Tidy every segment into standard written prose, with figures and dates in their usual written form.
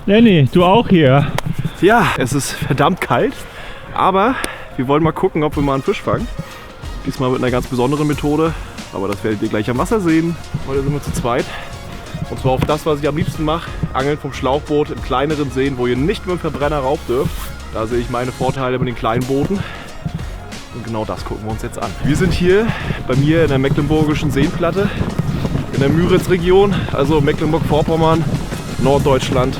Lenny, du auch hier. Ja, es ist verdammt kalt, aber wir wollen mal gucken, ob wir mal einen Fisch fangen. Diesmal mit einer ganz besonderen Methode, aber das werdet ihr gleich am Wasser sehen. Heute sind wir zu zweit. Und zwar auf das, was ich am liebsten mache, Angeln vom Schlauchboot in kleineren Seen, wo ihr nicht mit dem Verbrenner rauf dürft. Da sehe ich meine Vorteile mit den kleinen Booten. Und genau das gucken wir uns jetzt an. Wir sind hier bei mir in der mecklenburgischen Seenplatte, in der Müritz-Region, also Mecklenburg-Vorpommern, Norddeutschland,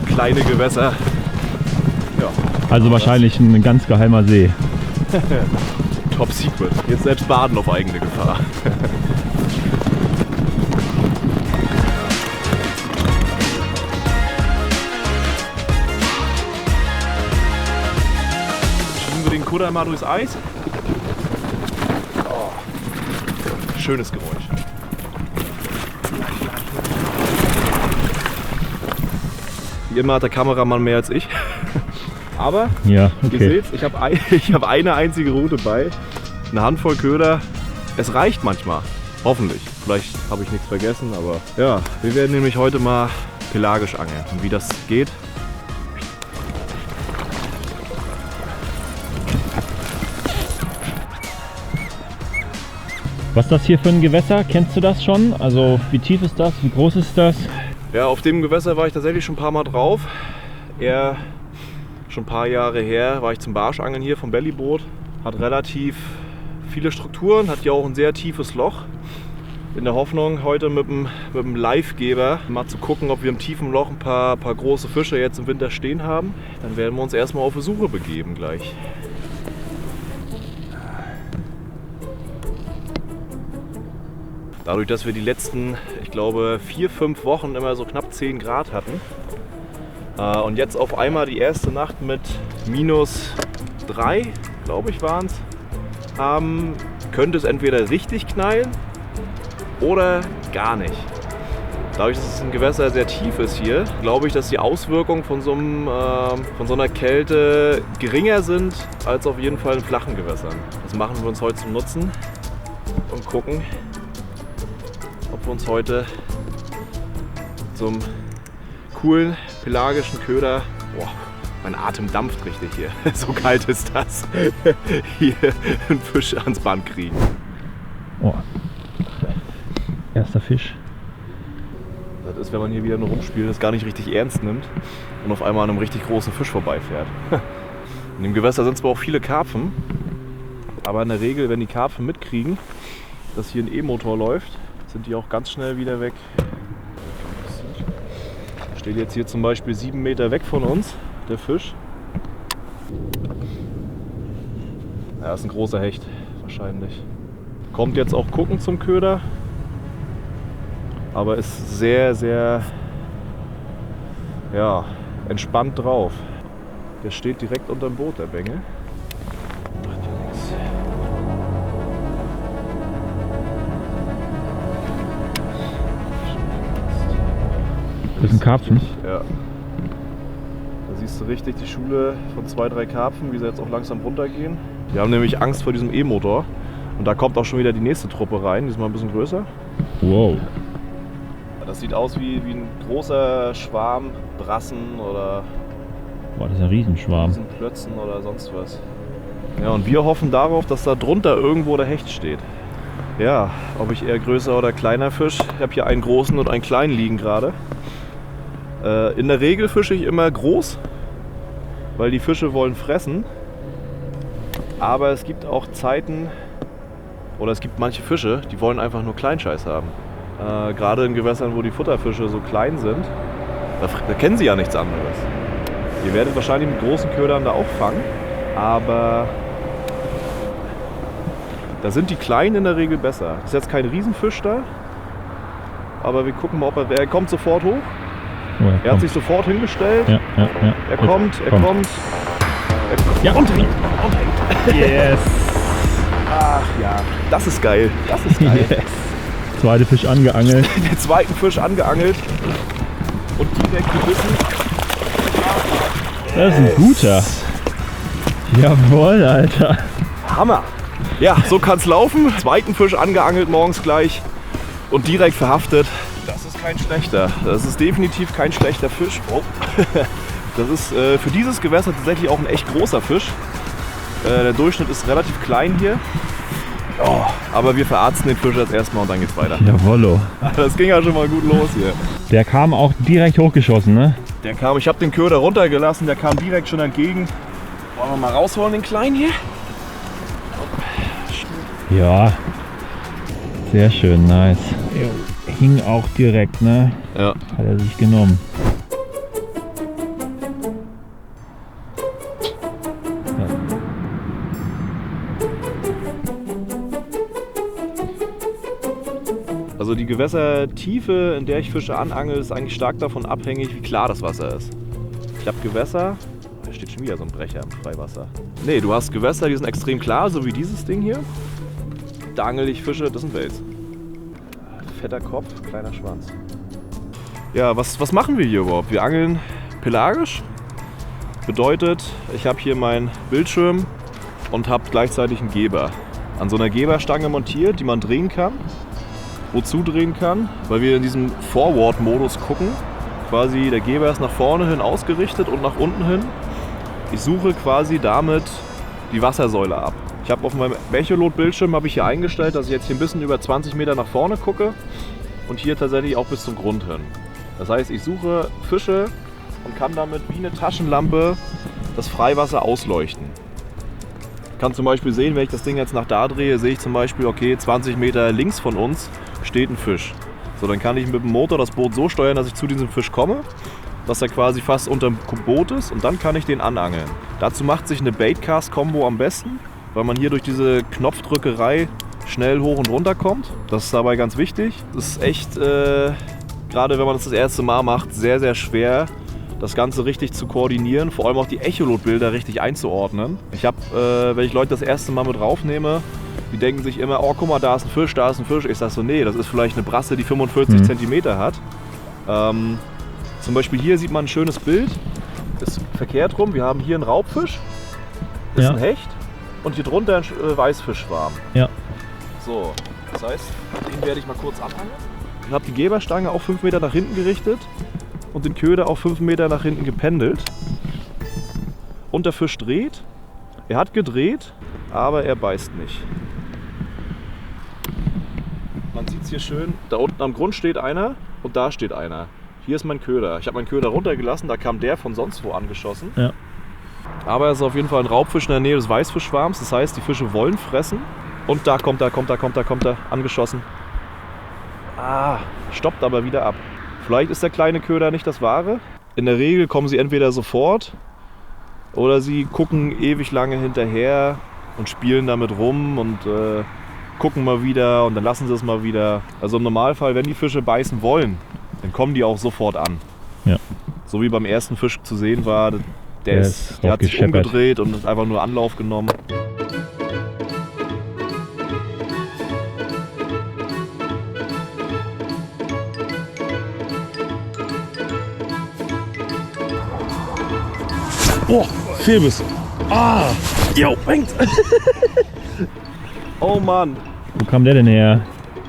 kleine Gewässer. Ja, Also wahrscheinlich ein ganz geheimer See. Top Secret. Jetzt selbst baden auf eigene Gefahr. Schieben wir den Kutter mal durchs Eis. Oh. Schönes Geräusch. Wie immer hat der Kameramann mehr als ich. Aber Ja, ihr okay. seht, ich hab eine einzige Route bei, eine Handvoll Köder. Es reicht manchmal, hoffentlich. Vielleicht habe ich nichts vergessen, aber ja, wir werden nämlich heute mal pelagisch angeln. Und wie das geht, Was ist das hier für ein Gewässer? Kennst du das schon? Also wie tief ist das? Wie groß ist das? ja, auf dem Gewässer war ich tatsächlich schon ein paar Mal drauf. Eher schon ein paar Jahre her war ich zum Barschangeln hier vom Bellyboot. Hat relativ viele Strukturen, hat ja auch ein sehr tiefes Loch. In der Hoffnung, heute mit dem Livegeber mal zu gucken, ob wir im tiefen Loch ein paar große Fische jetzt im Winter stehen haben. Dann werden wir uns erstmal auf die Suche begeben gleich. Dadurch, dass wir die letzten, ich glaube, 4-5 Wochen immer so knapp 10 Grad hatten und jetzt auf einmal die erste Nacht mit -3, glaube ich, waren es, haben, könnte es entweder richtig knallen oder gar nicht. Dadurch, dass es ein Gewässer sehr tief ist hier, glaube ich, dass die Auswirkungen von so einer Kälte geringer sind als auf jeden Fall in flachen Gewässern. Das machen wir uns heute zum Nutzen und gucken, ob wir uns heute zum coolen pelagischen Köder, boah, mein Atem dampft richtig hier, so kalt ist das, hier einen Fisch ans Band kriegen. Oh. Erster Fisch. Das ist, wenn man hier wieder nur rumspielt, das gar nicht richtig ernst nimmt und auf einmal an einem richtig großen Fisch vorbeifährt. In dem Gewässer sind zwar auch viele Karpfen, aber in der Regel, wenn die Karpfen mitkriegen, dass hier ein E-Motor läuft, sind die auch ganz schnell wieder weg. Steht jetzt hier zum Beispiel 7 Meter weg von uns, der Fisch. Ja, ist ein großer Hecht, wahrscheinlich. Kommt jetzt auch gucken zum Köder, aber ist sehr, sehr ja, entspannt drauf. Der steht direkt unterm Boot, der Bengel. Macht ja nichts. Das ist ein Karpfen. Ja. Da siehst du richtig die Schule von 2-3 Karpfen, wie sie jetzt auch langsam runtergehen. Die haben nämlich Angst vor diesem E-Motor. Und da kommt auch schon wieder die nächste Truppe rein, diesmal ein bisschen größer. Wow. Das sieht aus wie ein großer Schwarm Brassen oder Boah, das ist ein Riesenschwarm. Plötzen oder sonst was. Ja, und wir hoffen darauf, dass da drunter irgendwo der Hecht steht. Ja, ob ich eher größer oder kleiner Fisch. Ich habe hier einen großen und einen kleinen liegen gerade. In der Regel fische ich immer groß, weil die Fische wollen fressen. Aber es gibt auch Zeiten, oder es gibt manche Fische, die wollen einfach nur Kleinscheiß haben. Gerade in Gewässern, wo die Futterfische so klein sind, da kennen sie ja nichts anderes. Ihr werdet wahrscheinlich mit großen Ködern da auch fangen, aber da sind die Kleinen in der Regel besser. Ist jetzt kein Riesenfisch da, aber wir gucken mal, ob er kommt sofort hoch. Oh, Er hat sich sofort hingestellt. Ja. Er kommt. Ja. Und hängt. Yes. Ach ja, das ist geil. Das ist geil. Yes. Zweite Fisch angeangelt. Den zweiten Fisch angeangelt und direkt gebissen. Das ist ein guter. Jawohl, Alter. Hammer. Ja, so kann's laufen. Zweiten Fisch angeangelt morgens gleich und direkt verhaftet. Das ist kein schlechter. Das ist definitiv kein schlechter Fisch. Oh. Das ist für dieses Gewässer tatsächlich auch ein echt großer Fisch. Der Durchschnitt ist relativ klein hier. Oh, aber wir verarzten den Fisch jetzt erstmal und dann geht's weiter. Jawollo. Das ging ja schon mal gut los hier. Der kam auch direkt hochgeschossen, ne? Der kam, ich habe den Köder runtergelassen, der kam direkt schon entgegen. Wollen wir mal rausholen, den Kleinen hier? Ja. Sehr schön, nice. Hing auch direkt, ne? Ja. Hat er sich genommen. Also die Gewässertiefe, in der ich Fische anangel, ist eigentlich stark davon abhängig, wie klar das Wasser ist. Ich habe Gewässer, da steht schon wieder so ein Brecher im Freiwasser. Nee, du hast Gewässer, die sind extrem klar, so wie dieses Ding hier. Da angel ich Fische, das sind Wels. Fetter Kopf, kleiner Schwanz. Ja, was machen wir hier überhaupt? Wir angeln pelagisch. Bedeutet, ich habe hier meinen Bildschirm und habe gleichzeitig einen Geber. An so einer Geberstange montiert, die man drehen kann. Wozu drehen kann? Weil wir in diesem Forward-Modus gucken. Quasi der Geber ist nach vorne hin ausgerichtet und nach unten hin. Ich suche quasi damit die Wassersäule ab. Ich habe auf meinem Echolot-Bildschirm habe ich hier eingestellt, dass ich jetzt hier ein bisschen über 20 Meter nach vorne gucke und hier tatsächlich auch bis zum Grund hin. Das heißt, ich suche Fische und kann damit wie eine Taschenlampe das Freiwasser ausleuchten. Ich kann zum Beispiel sehen, wenn ich das Ding jetzt nach da drehe, sehe ich zum Beispiel, okay, 20 Meter links von uns steht ein Fisch. So, dann kann ich mit dem Motor das Boot so steuern, dass ich zu diesem Fisch komme, dass er quasi fast unterm Boot ist und dann kann ich den anangeln. Dazu macht sich eine Baitcast-Kombo am besten, weil man hier durch diese Knopfdrückerei schnell hoch und runter kommt. Das ist dabei ganz wichtig. Das ist echt, gerade wenn man das erste Mal macht, sehr, sehr schwer, das Ganze richtig zu koordinieren, vor allem auch die Echolot-Bilder richtig einzuordnen. Ich habe, wenn ich Leute das erste Mal mit raufnehme, die denken sich immer, oh guck mal, da ist ein Fisch, da ist ein Fisch. Ich sage so, nee, das ist vielleicht eine Brasse, die 45 cm hat. Zum Beispiel hier sieht man ein schönes Bild, ist verkehrt rum. Wir haben hier einen Raubfisch, ist ein Hecht und hier drunter ein Weißfischschwarm. Ja. So, das heißt, den werde ich mal kurz anhangen. Ich habe die Geberstange auf 5 Meter nach hinten gerichtet und den Köder auf 5 Meter nach hinten gependelt. Und der Fisch dreht. Er hat gedreht, aber er beißt nicht. Man sieht es hier schön, da unten am Grund steht einer und da steht einer. Hier ist mein Köder. Ich habe meinen Köder runtergelassen, da kam der von sonst wo angeschossen. Ja. Aber es ist auf jeden Fall ein Raubfisch in der Nähe des Weißfischschwarms. Das heißt, die Fische wollen fressen. Und da kommt er, angeschossen. Ah, stoppt aber wieder ab. Vielleicht ist der kleine Köder nicht das Wahre. In der Regel kommen sie entweder sofort oder sie gucken ewig lange hinterher und spielen damit rum und gucken mal wieder und dann lassen sie es mal wieder. Also im Normalfall, wenn die Fische beißen wollen, dann kommen die auch sofort an. Ja. So wie beim ersten Fisch zu sehen war, der hat sich umgedreht und hat einfach nur Anlauf genommen. Oh, Fehlbiss. Ah, jo, hängt. Oh Mann. Wo kam der denn her?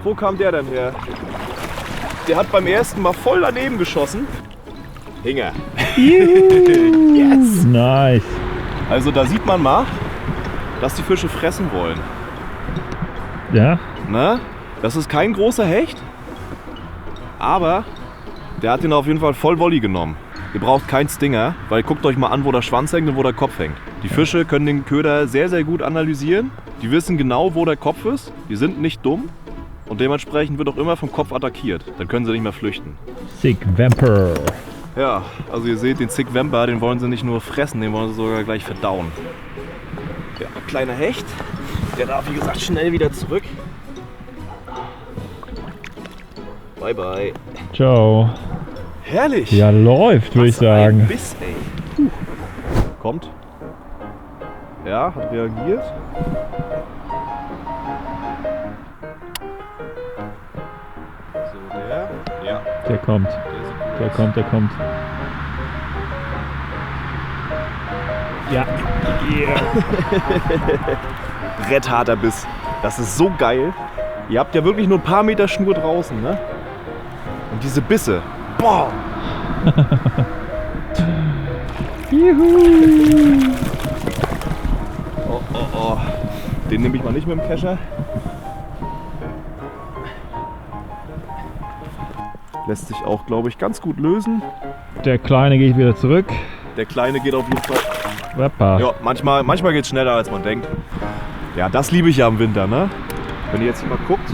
Wo kam der denn her? Der hat beim ersten Mal voll daneben geschossen. Hinger. Yes. Nice. Also da sieht man mal, dass die Fische fressen wollen. Ja? Na? Das ist kein großer Hecht, aber der hat den auf jeden Fall voll Volley genommen. Ihr braucht keinen Stinger, weil guckt euch mal an, wo der Schwanz hängt und wo der Kopf hängt. Die Fische können den Köder sehr, sehr gut analysieren. Die wissen genau, wo der Kopf ist. Die sind nicht dumm und dementsprechend wird auch immer vom Kopf attackiert. Dann können sie nicht mehr flüchten. Sick Vamper. Ja, also ihr seht, den Sick Vamper, den wollen sie nicht nur fressen, den wollen sie sogar gleich verdauen. Ja, kleiner Hecht. Der darf, wie gesagt, schnell wieder zurück. Bye, bye. Ciao. Herrlich. Ja, läuft, würde ich sagen. Ein Biss, ey. Kommt. Ja, hat reagiert. So, der. Ja. Der kommt. Der kommt, der kommt. Ja. Yeah. Brettharter Biss. Das ist so geil. Ihr habt ja wirklich nur ein paar Meter Schnur draußen, ne? Und diese Bisse. Boah! Juhu! Oh, oh, oh. Den nehme ich mal nicht mit dem Kescher. Lässt sich auch, glaube ich, ganz gut lösen. Der Kleine geht wieder zurück. Der Kleine geht auf jeden Fall. Weppa. Ja, manchmal geht es schneller, als man denkt. Ja, das liebe ich ja im Winter, ne? Wenn ihr jetzt hier mal guckt,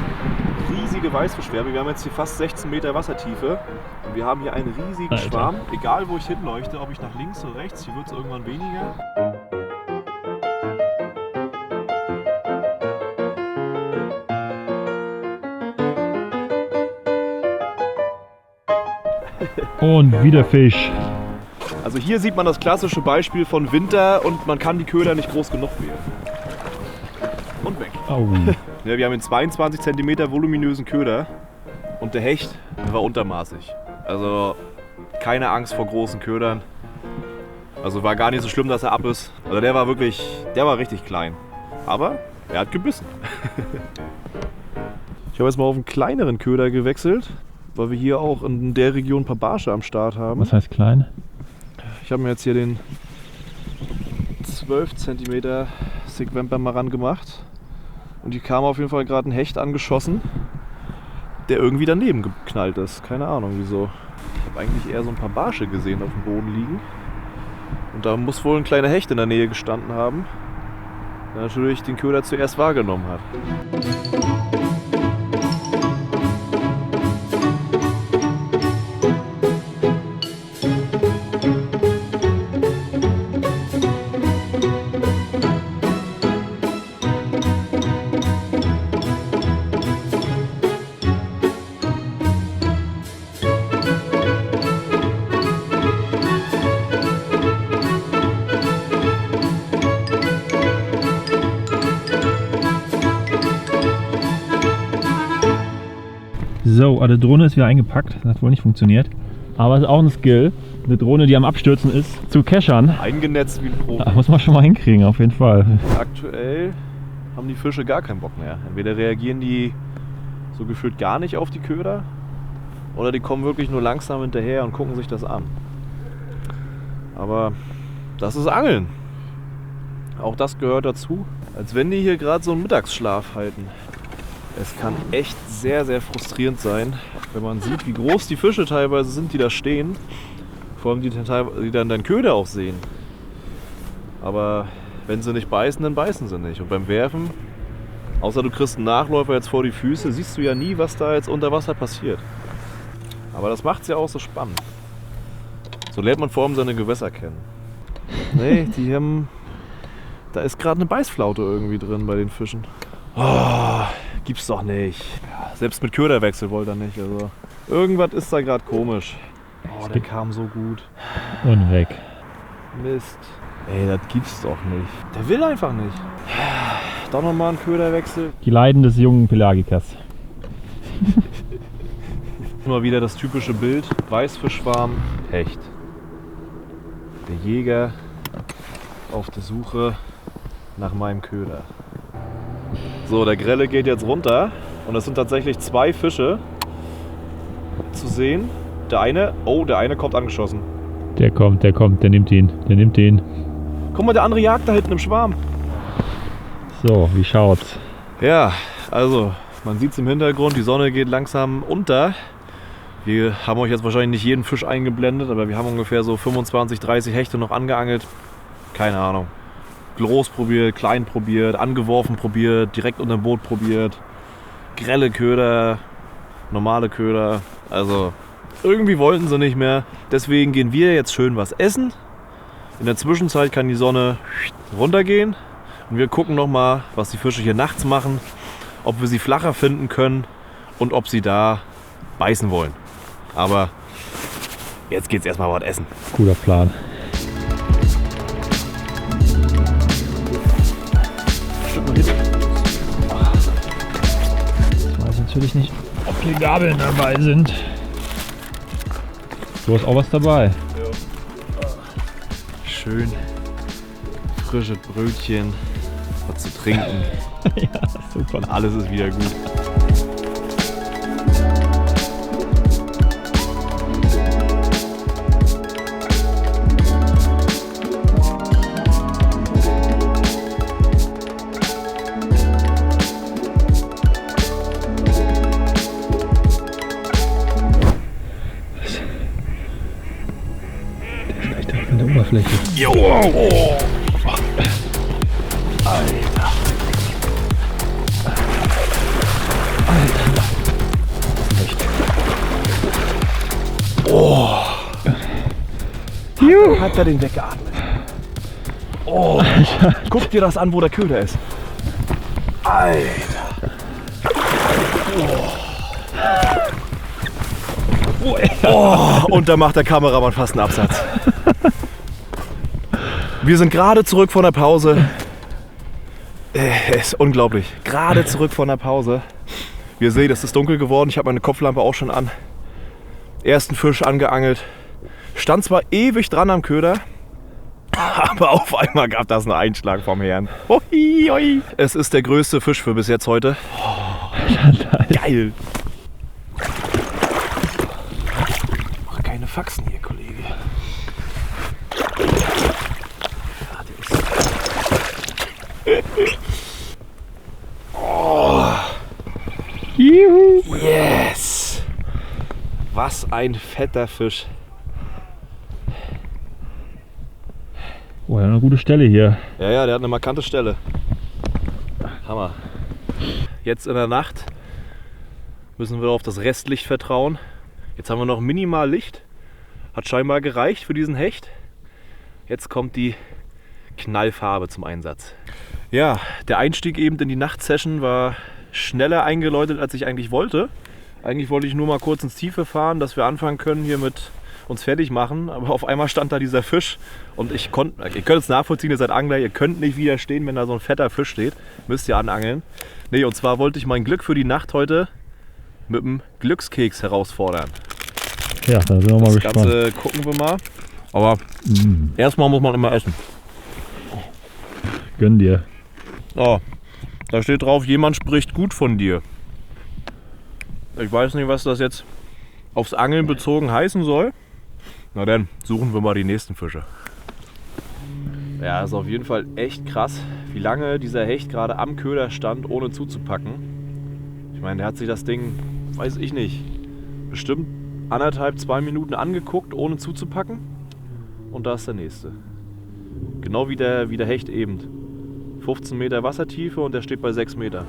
riesige Weißfischschwärme. Wir haben jetzt hier fast 16 Meter Wassertiefe. Und wir haben hier einen riesigen Alter. Schwarm. Egal, wo ich hinleuchte, ob ich nach links oder rechts, hier wird es irgendwann weniger. Und wieder Fisch. Also hier sieht man das klassische Beispiel von Winter und man kann die Köder nicht groß genug wählen. Und weg. Oh. Ja, wir haben einen 22 cm voluminösen Köder und der Hecht war untermaßig. Also keine Angst vor großen Ködern. Also war gar nicht so schlimm, dass er ab ist. Also der war richtig klein. Aber er hat gebissen. Ich habe jetzt mal auf einen kleineren Köder gewechselt, weil wir hier auch in der Region ein paar Barsche am Start haben. Was heißt klein? Ich habe mir jetzt hier den 12 cm Sigwamper mal ran gemacht. Und hier kam auf jeden Fall gerade ein Hecht angeschossen, der irgendwie daneben geknallt ist. Keine Ahnung wieso. Ich habe eigentlich eher so ein paar Barsche gesehen auf dem Boden liegen. Und da muss wohl ein kleiner Hecht in der Nähe gestanden haben, der natürlich den Köder zuerst wahrgenommen hat. So, die Drohne ist wieder eingepackt. Das hat wohl nicht funktioniert. Aber es ist auch ein Skill, eine Drohne, die am Abstürzen ist, zu keschern. Eingenetzt wie ein Profi. Das muss man schon mal hinkriegen, auf jeden Fall. Aktuell haben die Fische gar keinen Bock mehr. Entweder reagieren die so gefühlt gar nicht auf die Köder oder die kommen wirklich nur langsam hinterher und gucken sich das an. Aber das ist Angeln. Auch das gehört dazu. Als wenn die hier gerade so einen Mittagsschlaf halten. Es kann echt sehr, sehr frustrierend sein, wenn man sieht, wie groß die Fische teilweise sind, die da stehen. Vor allem die dann deinen Köder auch sehen. Aber wenn sie nicht beißen, dann beißen sie nicht. Und beim Werfen, außer du kriegst einen Nachläufer jetzt vor die Füße, siehst du ja nie, was da jetzt unter Wasser passiert. Aber das macht es ja auch so spannend. So lernt man vor allem seine Gewässer kennen. Nee, da ist gerade eine Beißflaute irgendwie drin bei den Fischen. Oh, gibt's doch nicht. Ja, selbst mit Köderwechsel wollte er nicht. Also irgendwas ist da gerade komisch. Oh, der kam so gut. Und weg. Mist. Ey, das gibt's doch nicht. Der will einfach nicht. Doch nochmal ein Köderwechsel. Die Leiden des jungen Pelagikas. Immer wieder das typische Bild. Weißfischschwarm, Hecht. Der Jäger auf der Suche nach meinem Köder. So, der Grelle geht jetzt runter und es sind tatsächlich zwei Fische zu sehen. Der eine kommt angeschossen. Der kommt, der nimmt ihn. Guck mal, der andere jagt da hinten im Schwarm. So, wie schaut's? Ja, also man sieht es im Hintergrund, die Sonne geht langsam unter. Wir haben euch jetzt wahrscheinlich nicht jeden Fisch eingeblendet, aber wir haben ungefähr so 25, 30 Hechte noch angeangelt. Keine Ahnung. Groß probiert, klein probiert, angeworfen probiert, direkt unter dem Boot probiert. Grelle Köder, normale Köder. Also irgendwie wollten sie nicht mehr. Deswegen gehen wir jetzt schön was essen. In der Zwischenzeit kann die Sonne runtergehen. Und wir gucken nochmal, was die Fische hier nachts machen. Ob wir sie flacher finden können und ob sie da beißen wollen. Aber jetzt geht's erstmal was essen. Guter Plan. Ich weiß natürlich nicht, ob hier Gabeln dabei sind. Du hast auch was dabei. Schön frische Brötchen, was zu trinken. Ja, super. Und alles ist wieder gut. an der Oberfläche. Jo. Oh. Alter. Oh. Hat er den weggeatmet. Oh. Guck dir das an, wo der Köder ist. Alter. Oh. Und da macht der Kameramann fast einen Absatz. Wir sind gerade zurück von der Pause. Ist unglaublich. Gerade zurück von der Pause. Wie ihr seht, es ist dunkel geworden. Ich habe meine Kopflampe auch schon an. Ersten Fisch angeangelt. Stand zwar ewig dran am Köder, aber auf einmal gab das einen Einschlag vom Herrn. Hui, hui. Es ist der größte Fisch für bis jetzt heute. Oh, geil. Mach keine Faxen hier, Kollege. Oh. Juhu. Yes! Was ein fetter Fisch. Oh, ja, eine gute Stelle hier. Ja, der hat eine markante Stelle. Hammer. Jetzt in der Nacht müssen wir auf das Restlicht vertrauen. Jetzt haben wir noch minimal Licht. Hat scheinbar gereicht für diesen Hecht. Jetzt kommt die Knallfarbe zum Einsatz. Ja, der Einstieg eben in die Nachtsession war schneller eingeläutet, als ich eigentlich wollte. Eigentlich wollte ich nur mal kurz ins Tiefe fahren, dass wir anfangen können hier mit uns fertig machen. Aber auf einmal stand da dieser Fisch und ihr könnt es nachvollziehen, ihr seid Angler, ihr könnt nicht widerstehen, wenn da so ein fetter Fisch steht. Müsst ihr anangeln. Nee, und zwar wollte ich mein Glück für die Nacht heute mit dem Glückskeks herausfordern. Ja, da sind wir mal gespannt. Das Ganze gucken wir mal. Aber erstmal muss man immer essen. Gönn dir. Oh, da steht drauf, jemand spricht gut von dir. Ich weiß nicht, was das jetzt aufs Angeln bezogen heißen soll. Na dann, suchen wir mal die nächsten Fische. Ja, ist auf jeden Fall echt krass, wie lange dieser Hecht gerade am Köder stand, ohne zuzupacken. Ich meine, der hat sich das Ding, weiß ich nicht, bestimmt 1,5, 2 Minuten angeguckt, ohne zuzupacken. Und da ist der nächste. Genau wie der Hecht eben. 15 Meter Wassertiefe und der steht bei 6 Meter.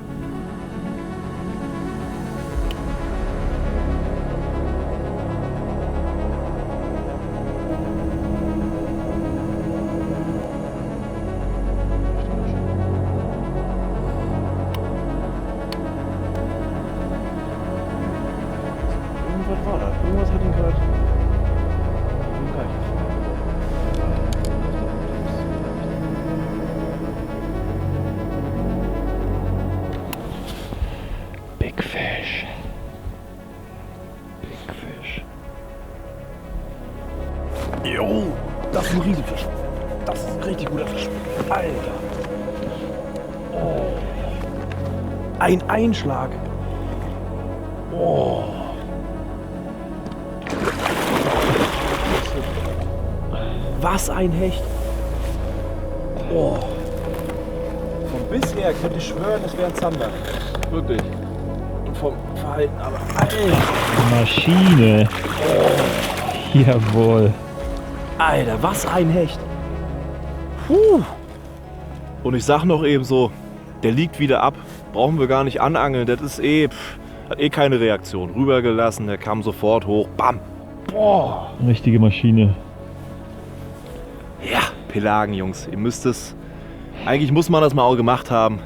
Irgendwas war da. Irgendwas hat ihn gerade. Big Fish. Big Fish. Jo, das ist ein Riesenfisch. Das ist ein richtig guter Fisch. Alter. Oh. Ein Einschlag. Oh. Was ein Hecht. Oh. Vom Biss her könnte ich schwören, es wäre ein Zander. Wirklich. Und vom Verhalten aber. Alter. Maschine. Oh. Jawohl. Alter, was ein Hecht. Puh. Und ich sag noch eben so, der liegt wieder ab. Brauchen wir gar nicht anangeln. Das ist hat keine Reaktion. Rübergelassen, der kam sofort hoch. Bam. Boah. Richtige Maschine. Ja, Pelagen, Jungs. Ihr müsst es. Eigentlich muss man das mal auch gemacht haben.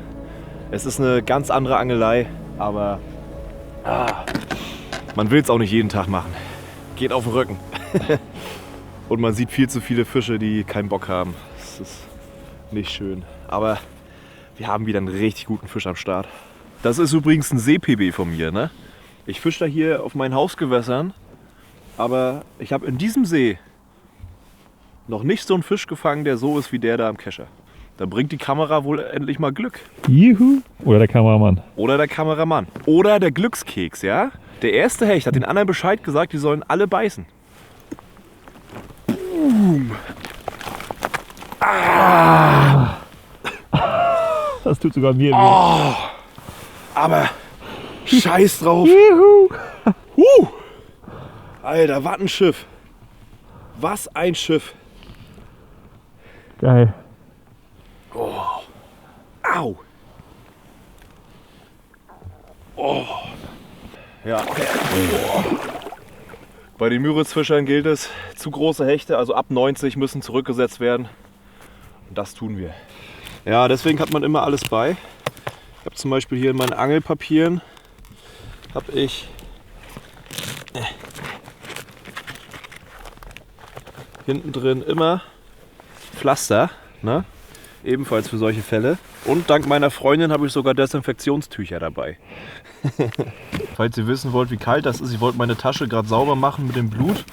Es ist eine ganz andere Angelei, aber man will es auch nicht jeden Tag machen. Geht auf den Rücken. Und man sieht viel zu viele Fische, die keinen Bock haben. Das ist nicht schön. Aber wir haben wieder einen richtig guten Fisch am Start. Das ist übrigens ein See-PB von mir, ne? Ich fische da hier auf meinen Hausgewässern, aber ich habe in diesem See noch nicht so einen Fisch gefangen, der so ist wie der da am Kescher. Da bringt die Kamera wohl endlich mal Glück. Juhu. Oder der Kameramann. Oder der Kameramann. Oder der Glückskeks, ja? Der erste Hecht hat den anderen Bescheid gesagt, die sollen alle beißen. Boom. Ah. Das tut sogar mir weh. Oh. Aber scheiß drauf. Juhu. Alter, was ein Schiff. Was ein Schiff. Geil. Oh. Au. Oh. Ja. Oh. Bei den Müritzfischern gilt es, zu große Hechte, also ab 90, müssen zurückgesetzt werden. Und das tun wir. Ja, deswegen hat man immer alles bei. Ich habe zum Beispiel hier in meinen Angelpapieren habe ich hinten drin immer Pflaster, ne? Ebenfalls für solche Fälle. Und dank meiner Freundin habe ich sogar Desinfektionstücher dabei. Falls ihr wissen wollt, wie kalt das ist, ich wollte meine Tasche gerade sauber machen mit dem Blut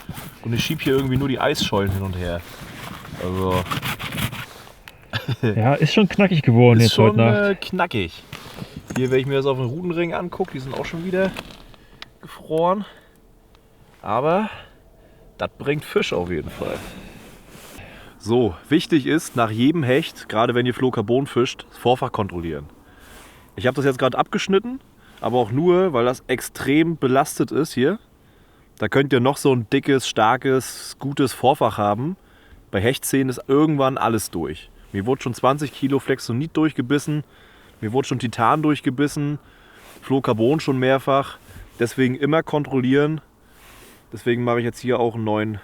und ich schiebe hier irgendwie nur die Eisschollen hin und her. Also ja, ist schon knackig geworden ist jetzt schon heute Nacht. Knackig. Hier, wenn ich mir das auf den Rutenring angucke, die sind auch schon wieder gefroren. Aber das bringt Fisch auf jeden Fall. So, wichtig ist, nach jedem Hecht, gerade wenn ihr Fluorocarbon fischt, das Vorfach kontrollieren. Ich habe das jetzt gerade abgeschnitten, aber auch nur, weil das extrem belastet ist hier. Da könnt ihr noch so ein dickes, starkes, gutes Vorfach haben. Bei Hechtzähnen ist irgendwann alles durch. Mir wurde schon 20 Kilo Flexonit durchgebissen, mir wurde schon Titan durchgebissen, Fluorocarbon schon mehrfach. Deswegen immer kontrollieren. Deswegen mache ich jetzt hier auch einen neuen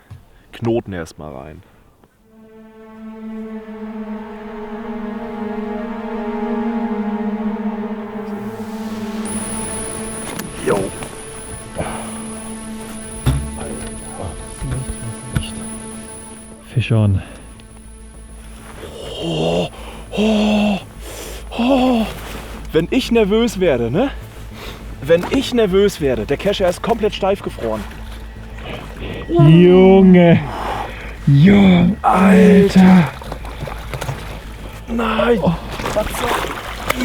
Knoten erstmal rein. Jo. Fisch on. Oh, oh, oh. Wenn ich nervös werde, ne? Wenn ich nervös werde, der Kescher ist komplett steif gefroren. Junge! Junge! Alter! Nein! Oh. Was soll...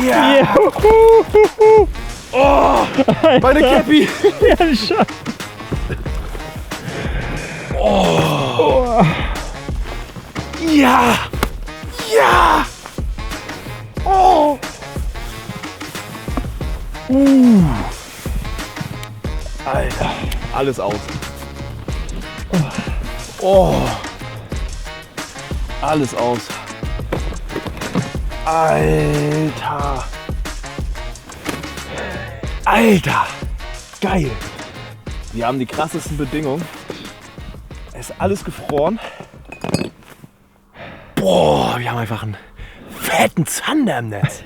Ja! Oh! Meine Käppi! Ja, Scheiße! Oh! Ja! Ja! Oh! Alter, alles aus. Oh! Alles aus. Alter! Alter! Geil! Wir haben die krassesten Bedingungen. Es ist alles gefroren. Boah, wir haben einfach einen fetten Zander im Netz.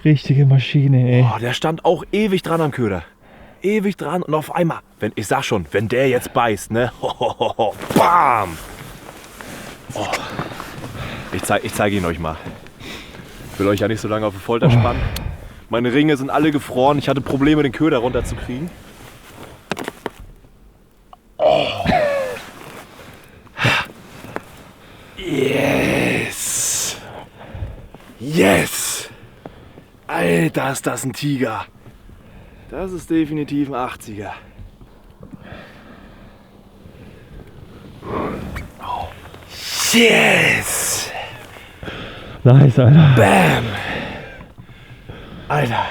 Richtige Maschine, ey. Boah, der stand auch ewig dran am Köder. Ewig dran und auf einmal, ich sag schon, wenn der jetzt beißt, ne? Bam! Oh. Ich zeige ihn euch mal. Ich will euch ja nicht so lange auf die Folter spannen. Meine Ringe sind alle gefroren. Ich hatte Probleme, den Köder runterzukriegen. Oh. Yes! Yes! Alter, ist das ein Tiger. Das ist definitiv ein 80er. Oh. Yes! Nice, Alter. Bam! Alter,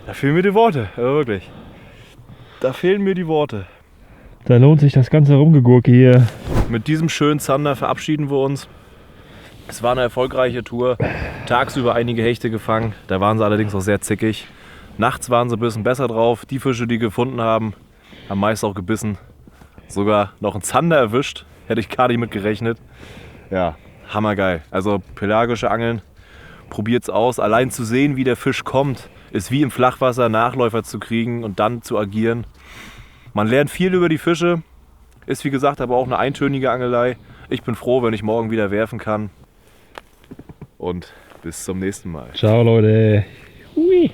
da fehlen mir die Worte, ja, wirklich. Da fehlen mir die Worte. Da lohnt sich das ganze Rumgegurke hier. Mit diesem schönen Zander verabschieden wir uns. Es war eine erfolgreiche Tour. Tagsüber einige Hechte gefangen, da waren sie allerdings auch sehr zickig. Nachts waren sie ein bisschen besser drauf. Die Fische, die gefunden haben, haben meist auch gebissen. Sogar noch einen Zander erwischt, hätte ich gar nicht mit gerechnet. Ja, hammergeil. Also pelagische Angeln, probiert's aus. Allein zu sehen, wie der Fisch kommt, ist wie im Flachwasser Nachläufer zu kriegen und dann zu agieren. Man lernt viel über die Fische, ist wie gesagt aber auch eine eintönige Angelei. Ich bin froh, wenn ich morgen wieder werfen kann. Und bis zum nächsten Mal. Ciao, Leute. Hui.